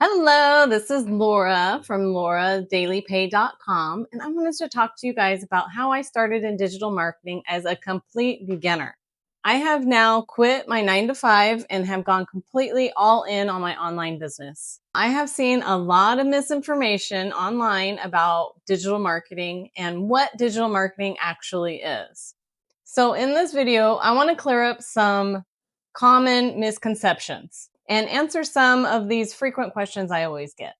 Hello, this is Laura from lauradailypay.com, and I wanted to talk to you guys about how I started in digital marketing as a complete beginner. I have now quit my 9 to 5 and have gone completely all in on my online business. I have seen a lot of misinformation online about digital marketing and what digital marketing actually is. So in this video, I want to clear up some common misconceptions and answer some of these frequent questions I always get.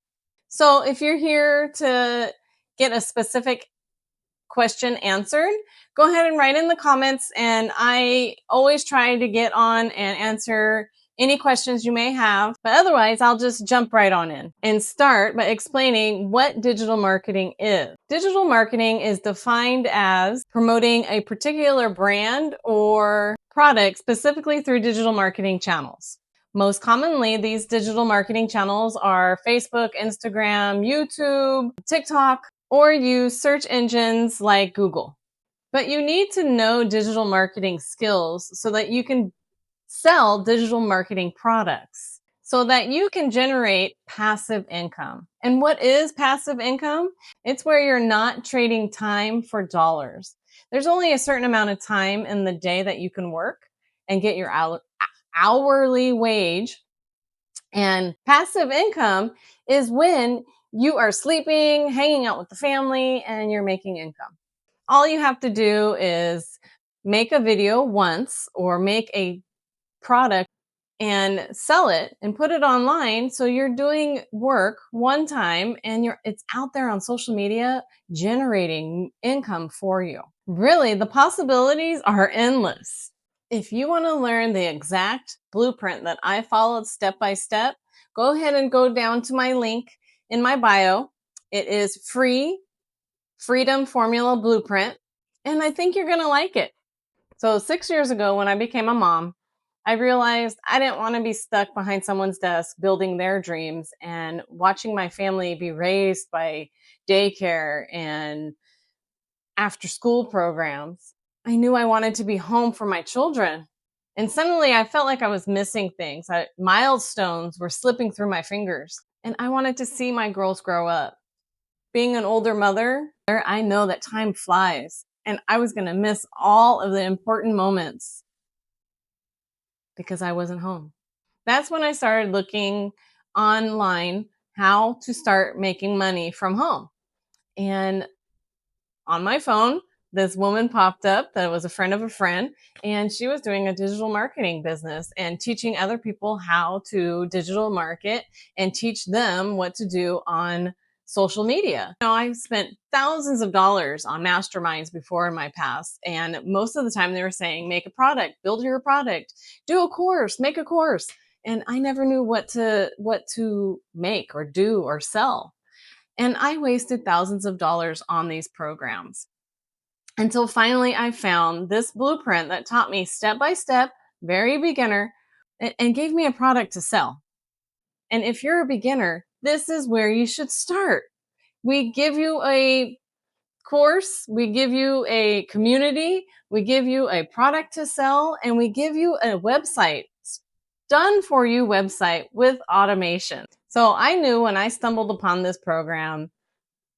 So if you're here to get a specific question answered, go ahead and write in the comments, and I always try to get on and answer any questions you may have. But otherwise, I'll just jump right on in and start by explaining what digital marketing is. Digital marketing is defined as promoting a particular brand or product specifically through digital marketing channels. Most commonly, these digital marketing channels are Facebook, Instagram, YouTube, TikTok, or use search engines like Google. But you need to know digital marketing skills so that you can sell digital marketing products, so that you can generate passive income. And what is passive income? It's where you're not trading time for dollars. There's only a certain amount of time in the day that you can work and get your hourly wage. And passive income is when you are sleeping, hanging out with the family, and you're making income. All you have to do is make a video once or make a product and sell it and put it online. So you're doing work one time and it's out there on social media generating income for you. Really, the possibilities are endless. If you want to learn the exact blueprint that I followed step by step, go ahead and go down to my link in my bio. It is free Freedom Formula Blueprint, and I think you're going to like it. So 6 years ago, when I became a mom, I realized I didn't want to be stuck behind someone's desk building their dreams and watching my family be raised by daycare and after school programs. I knew I wanted to be home for my children. And suddenly I felt like I was missing things. Milestones were slipping through my fingers, and I wanted to see my girls grow up. Being an older mother, I know that time flies, and I was going to miss all of the important moments because I wasn't home. That's when I started looking online how to start making money from home. And on my phone, this woman popped up that was a friend of a friend, and she was doing a digital marketing business and teaching other people how to digital market and teach them what to do on social media. I spent thousands of dollars on masterminds before in my past, and most of the time they were saying, make a product, build your product, do a course, make a course. And I never knew what to make or do or sell. And I wasted thousands of dollars on these programs until finally I found this blueprint that taught me step by step, very beginner, and gave me a product to sell. And if you're a beginner, this is where you should start. We give you a course, we give you a community, we give you a product to sell, and we give you a website, done for you website with automation. So I knew when I stumbled upon this program,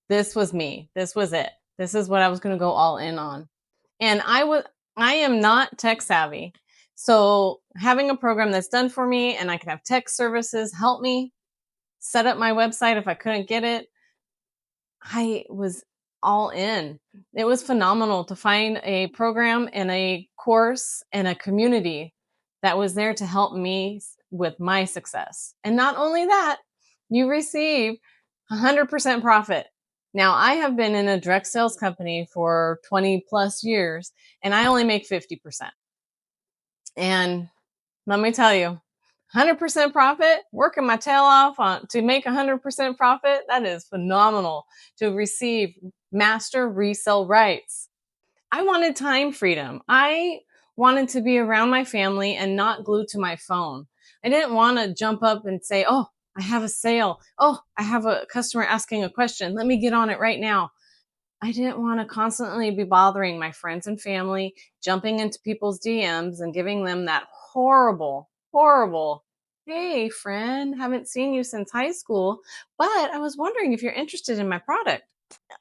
this was me. This was it. This is what I was going to go all in on. And I am not tech savvy. So having a program that's done for me and I can have tech services help me set up my website if I couldn't get it, I was all in. It was phenomenal to find a program and a course and a community that was there to help me with my success. And not only that, you receive 100% profit. Now, I have been in a direct sales company for 20 plus years, and I only make 50%. And let me tell you, 100% profit, working my tail off to make 100% profit, that is phenomenal. To receive master resale rights. I wanted time freedom. I wanted to be around my family and not glued to my phone. I didn't want to jump up and say, oh, I have a sale. Oh, I have a customer asking a question. Let me get on it right now. I didn't want to constantly be bothering my friends and family, jumping into people's DMs and giving them that horrible Hey, friend, haven't seen you since high school, but I was wondering if you're interested in my product.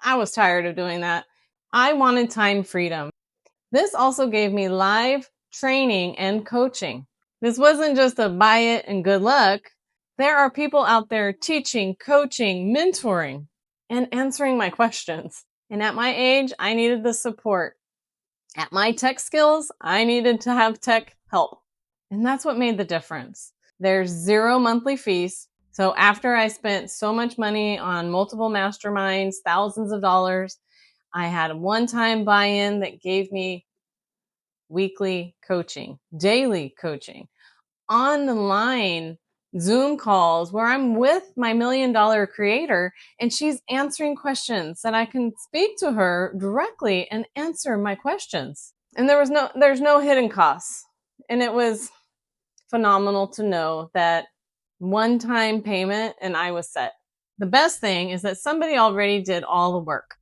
I was tired of doing that. I wanted time freedom. This also gave me live training and coaching. This wasn't just a buy it and good luck. There are people out there teaching, coaching, mentoring, and answering my questions. And at my age, I needed the support. At my tech skills, I needed to have tech help. And that's what made the difference. There's zero monthly fees. So after I spent so much money on multiple masterminds, thousands of dollars, I had a one-time buy-in that gave me weekly coaching, daily coaching, online Zoom calls where I'm with my $1 million creator and she's answering questions that I can speak to her directly and answer my questions. And there's no hidden costs. And it was phenomenal to know that one-time payment and I was set. The best thing is that somebody already did all the work.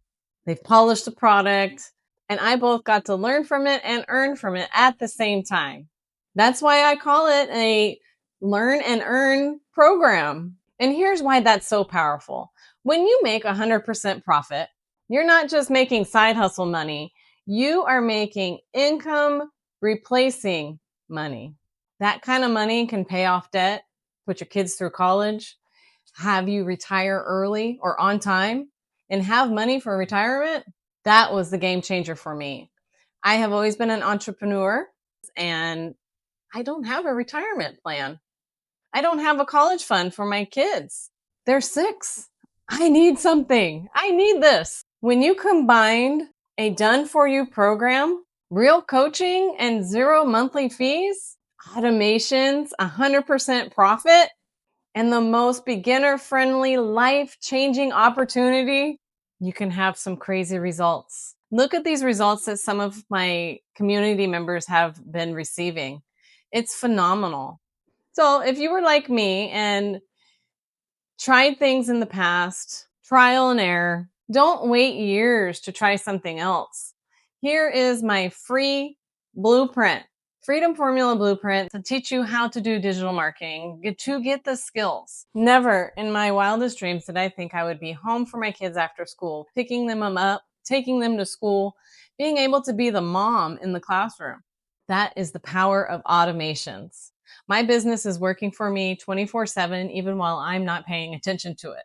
They've polished the product and I both got to learn from it and earn from it at the same time. That's why I call it a learn and earn program. And here's why that's so powerful. When you make 100% profit, you're not just making side hustle money, you are making income replacing money. That kind of money can pay off debt, put your kids through college, have you retire early or on time, and have money for retirement. That was the game changer for me. I have always been an entrepreneur and I don't have a retirement plan. I don't have a college fund for my kids. They're 6. I need something. I need this. When you combined a done for you program, real coaching and zero monthly fees, automations, 100% profit, and the most beginner friendly, life changing opportunity, you can have some crazy results. Look at these results that some of my community members have been receiving. It's phenomenal. So if you were like me and tried things in the past, trial and error, don't wait years to try something else. Here is my free blueprint, Freedom Formula Blueprint, to teach you how to do digital marketing, to get the skills. Never in my wildest dreams did I think I would be home for my kids after school, picking them up, taking them to school, being able to be the mom in the classroom. That is the power of automations. My business is working for me 24/7, even while I'm not paying attention to it.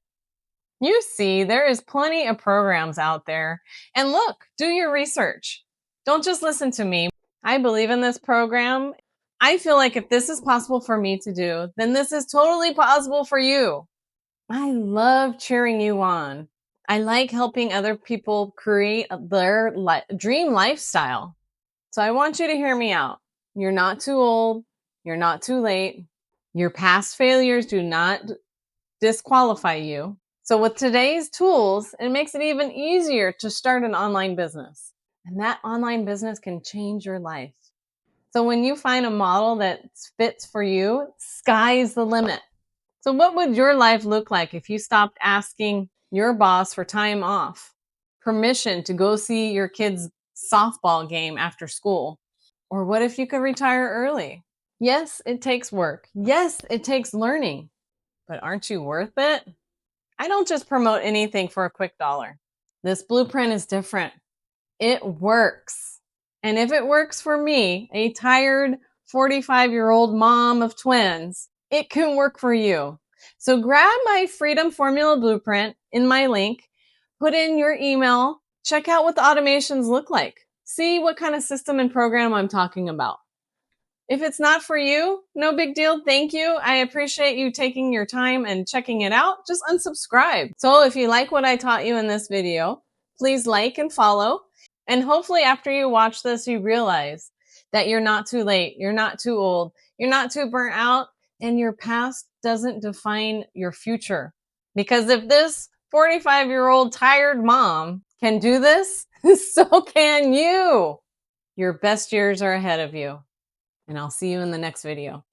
You see, there is plenty of programs out there. And look, do your research. Don't just listen to me. I believe in this program. I feel like if this is possible for me to do, then this is totally possible for you. I love cheering you on. I like helping other people create their dream lifestyle. So I want you to hear me out. You're not too old. You're not too late. Your past failures do not disqualify you. So with today's tools, it makes it even easier to start an online business. And that online business can change your life. So when you find a model that fits for you, sky's the limit. So what would your life look like if you stopped asking your boss for time off, permission to go see your kid's softball game after school? Or what if you could retire early? Yes, it takes work. Yes, it takes learning. But aren't you worth it? I don't just promote anything for a quick dollar. This blueprint is different. It works. And if it works for me, a tired 45-year-old mom of twins, it can work for you. So grab my Freedom Formula Blueprint in my link, put in your email, check out what the automations look like. See what kind of system and program I'm talking about. If it's not for you, no big deal. Thank you. I appreciate you taking your time and checking it out. Just unsubscribe. So if you like what I taught you in this video, please like and follow. And hopefully after you watch this, you realize that you're not too late. You're not too old. You're not too burnt out. And your past doesn't define your future. Because if this 45-year-old tired mom can do this, so can you. Your best years are ahead of you. And I'll see you in the next video.